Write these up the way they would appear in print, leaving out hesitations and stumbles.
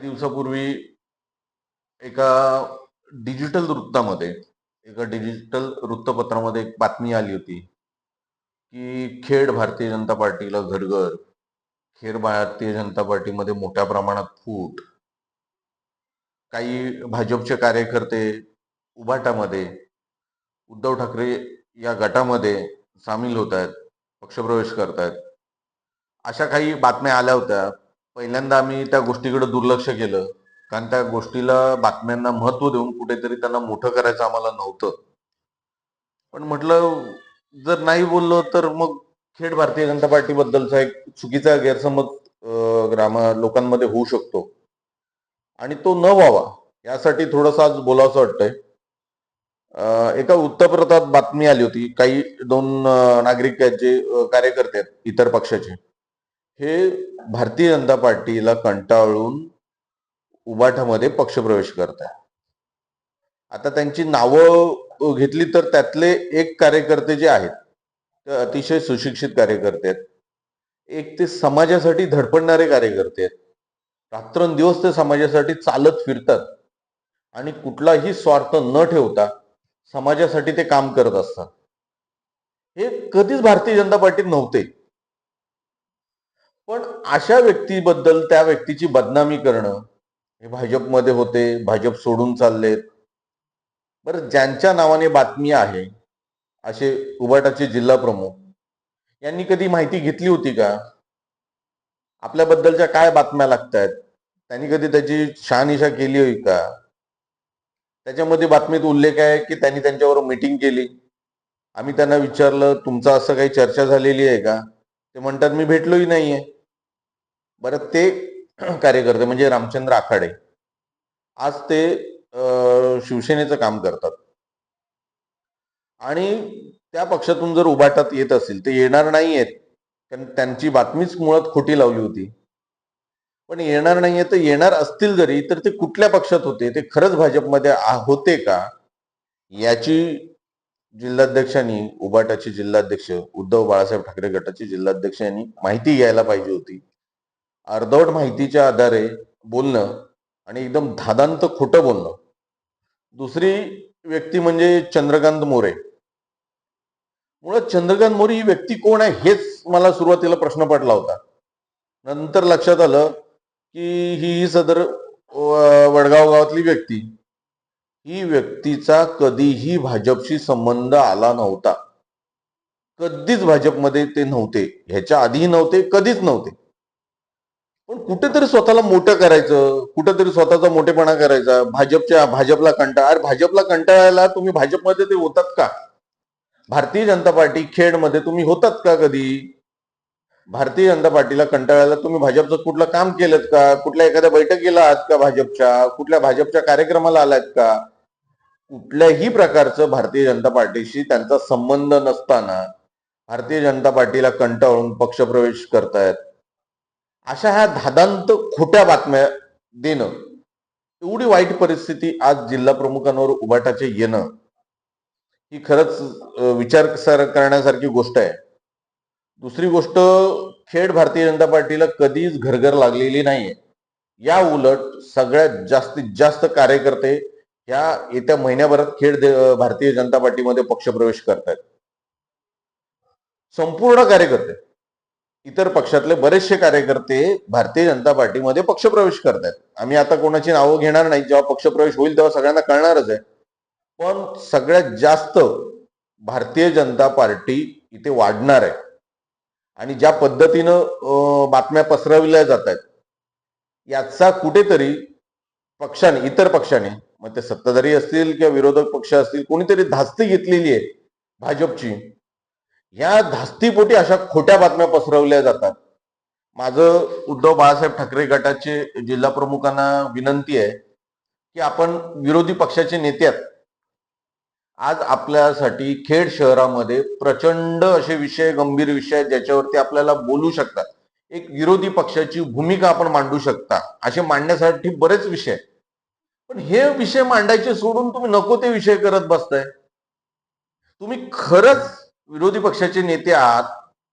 दिवसापूर्वी एका डिजिटल वृत्तामध्ये एका डिजिटल वृत्तपत्रामध्ये एक बातमी आली होती की खेड भारतीय जनता पार्टीला घर खेड भारतीय जनता पार्टीमध्ये मोठ्या प्रमाणात फूट, काही भाजपचे कार्यकर्ते उभाटामध्ये उद्धव ठाकरे या गटामध्ये सामील होत आहेत, पक्षप्रवेश करतायत, अशा काही बातम्या आल्या होत्या. पहिल्यांदा आम्ही त्या गोष्टीकडे दुर्लक्ष केलं, कारण त्या गोष्टीला बातम्यांना महत्व देऊन कुठेतरी त्यांना मोठं करायचं आम्हाला नव्हतं. पण म्हटलं जर नाही बोललो तर मग खेड भारतीय जनता पार्टी बद्दलचा एक चुकीचा गैरसमज लोकांमध्ये होऊ शकतो आणि तो न व्हावा यासाठी थोडंसं आज बोलावंसं वाटतंय. एका वृत्तपत्रात बातमी आली होती, काही दोन नागरिकांचे कार्यकर्ते आहेत इतर पक्षाचे, हे भारतीय जनता पार्टीला कंटाळून उबाठामध्ये पक्षप्रवेश करताय. आता त्यांची नावं घेतली तर त्यातले एक कार्यकर्ते जे आहेत ते अतिशय सुशिक्षित कार्यकर्ते आहेत. एक ते समाजासाठी धडपडणारे कार्यकर्ते आहेत. रात्रंदिवस ते समाजासाठी चालत फिरतात आणि कुठलाही स्वार्थ न ठेवता समाजासाठी ते काम करत असतात. हे कधीच भारतीय जनता पार्टीत नव्हते. पण अशा व्यक्तीबद्दल त्या व्यक्तीची बदनामी करणं, हे भाजपमध्ये होते, भाजप सोडून चाललेत. बरं, ज्यांच्या नावाने बातमी आहे असे उबाटाचे जिल्हा प्रमुख, यांनी कधी माहिती घेतली होती का? आपल्याबद्दलच्या काय बातम्या लागतायत, त्यांनी कधी त्याची शहानिशा केली होती का? त्याच्यामध्ये बातमीत उल्लेख आहे की त्यांनी त्यांच्यावर मीटिंग केली. आम्ही त्यांना विचारलं तुमचं असं काही चर्चा झालेली आहे का? ते म्हणतात मी भेटलोही नाहीये. बरं, ते कार्यकर्ते म्हणजे रामचंद्र आखाडे आज ते शिवसेनेचं काम करतात आणि त्या पक्षातून जर उभाटात येत असेल, ते येणार नाहीयेत कारण त्यांची बातमीच मुळात खोटी लावली होती. पण येणार नाहीये तर येणार असतील जरी तर ते कुठल्या पक्षात होते, ते खरंच भाजपमध्ये होते का, याची जिल्हाध्यक्षांनी, उबाटाचे जिल्हाध्यक्ष उद्धव बाळासाहेब ठाकरे गटाचे जिल्हाध्यक्ष यांनी माहिती घ्यायला पाहिजे होती. अर्धवट माहितीच्या आधारे बोलणं आणि एकदम धादांत खोटं बोलणं. दुसरी व्यक्ती म्हणजे चंद्रकांत मोरे. मुळात चंद्रकांत मोरे ही व्यक्ती कोण आहे हेच मला सुरुवातीला प्रश्न पडला होता. नंतर लक्षात आलं की ही सदर वडगाव गावातली व्यक्ती, ही व्यक्तीचा कधीही भाजपशी संबंध आला नव्हता. कधीच भाजपमध्ये ते नव्हते, ह्याच्या आधीही नव्हते, कधीच नव्हते. पण कुठेतरी स्वतःला मोठं करायचं, कुठेतरी स्वतःचा मोठेपणा करायचा, भाजपला कंटाळा. अरे भाजपला कंटाळायला तुम्ही भाजपमध्ये ते होतात का? भारतीय जनता पार्टी खेडमध्ये तुम्ही होतात का कधी? भारतीय जनता पार्टीला कंटाळायला तुम्ही भाजपचं कुठलं काम केलं का? कुठल्या एखाद्या बैठकीला आहात का भाजपच्या? कुठल्या भाजपच्या कार्यक्रमाला आलात का? कुठल्याही प्रकारचं भारतीय जनता पार्टीशी त्यांचा संबंध नसताना भारतीय जनता पार्टीला कंटाळून पक्षप्रवेश करतायत. अशा ह्या धादांत खोट्या बातम्या देणं, एवढी वाईट परिस्थिती आज जिल्हा प्रमुखांवर उबाटाचे येणं, ही खरंच विचार करण्यासारखी गोष्ट आहे. दुसरी गोष्ट, खेड भारतीय जनता पार्टीला कधीच घरघर लागलेली नाहीये. या उलट सगळ्यात जास्तीत जास्त कार्यकर्ते या येत्या महिन्याभरात भारतीय जनता पार्टीमध्ये पक्षप्रवेश करतायत. संपूर्ण कार्यकर्ते, इतर पक्षातले बरेचसे कार्यकर्ते भारतीय जनता पार्टीमध्ये पक्षप्रवेश करतायत. आम्ही आता कोणाची नावं घेणार नाही, जेव्हा पक्षप्रवेश होईल तेव्हा सगळ्यांना कळणारच आहे. पण सगळ्यात जास्त भारतीय जनता पार्टी इथे वाढणार आहे आणि ज्या पद्धतीनं बातम्या पसरविल्या जात आहेत, याचा कुठेतरी पक्षाने, इतर पक्षाने, मग ते सत्ताधारी असतील किंवा विरोधक पक्ष असतील, कोणीतरी धास्ती घेतलेली आहे भाजपची. या धास्तीपोटी अशा खोट्या बातम्या पसरवल्या जातात. माझं उद्धव बाळासाहेब ठाकरे गटाचे जिल्हा प्रमुखांना विनंती आहे की आपण विरोधी पक्षाचे नेते आहात. आज आपल्यासाठी खेड शहरामध्ये प्रचंड असे विषय, गंभीर विषय ज्याच्यावरती आपल्याला बोलू शकतात, एक विरोधी पक्षाची भूमिका आपण मांडू शकता, असे मांडण्यासाठी बरेच विषय. पण हे विषय मांडायचे सोडून तुम्ही नको ते विषय करत बसताय. तुम्ही खरंच विरोधी पक्षाचे नेते आहात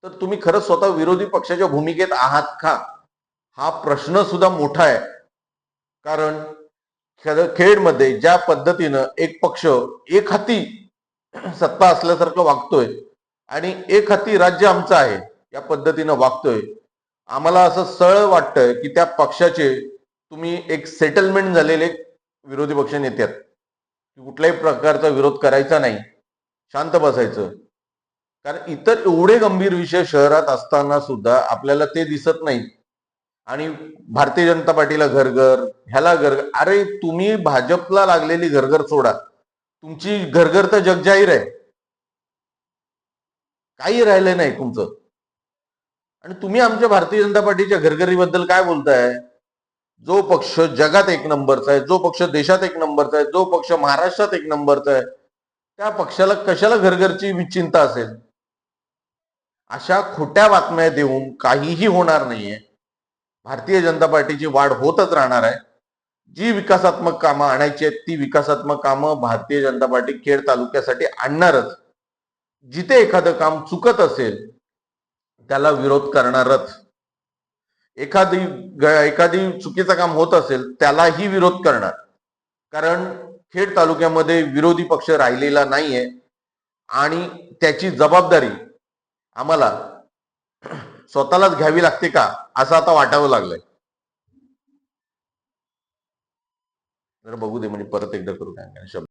तर तुम्ही खरंच स्वतः विरोधी पक्षाच्या भूमिकेत आहात का, हा प्रश्न सुद्धा मोठा आहे. कारण खेडमध्ये ज्या पद्धतीनं एक पक्ष एक हाती सत्ता असल्यासारखं वागतोय आणि एक हाती राज्य आमचं आहे या पद्धतीनं वागतोय, आम्हाला असं सरळ वाटतंय की त्या पक्षाचे तुम्ही एक सेटलमेंट झालेले विरोधी पक्ष नेते आहेत, की कुठल्याही प्रकारचा विरोध करायचा नाही, शांत बसायचं. कारण इतर एवढे गंभीर विषय शहरात असताना सुद्धा आपल्याला ते दिसत नाही. आणि भारतीय जनता पार्टीला घरघर, ह्याला घरघर. अरे तुम्ही भाजपला लागलेली घरघर सोडा, तुमची घरघर तर जगजाहीर आहे, काही राहिलं नाही तुमचं. आणि तुम्ही आमच्या भारतीय जनता पार्टीच्या घरघरीबद्दल काय बोलताय? जो पक्ष जगात एक नंबरचा आहे, जो पक्ष देशात एक नंबरचा आहे, जो पक्ष महाराष्ट्रात एक नंबरचा आहे, त्या पक्षाला कशाला घरघरची चिंता असेल? अशा खोट्या बातम्या देऊन काहीही होणार नाहीये. भारतीय जनता पार्टीची वाढ होतच राहणार आहे. जी विकासात्मक कामं आणायची आहेत ती विकासात्मक कामं भारतीय जनता पार्टी खेड तालुक्यासाठी आणणारच. जिथे एखादं काम चुकत असेल त्याला विरोध करणारच. एखादी एखादी चुकीचं काम होत असेल त्यालाही विरोध करणार. कारण खेड तालुक्यामध्ये विरोधी पक्ष राहिलेला नाहीये आणि त्याची जबाबदारी आम्हाला स्वतःलाच घ्यावी लागते का असं आता वाटावं लागलंय. तर बघू दे, म्हणजे परत एकदा करू काय शब्द.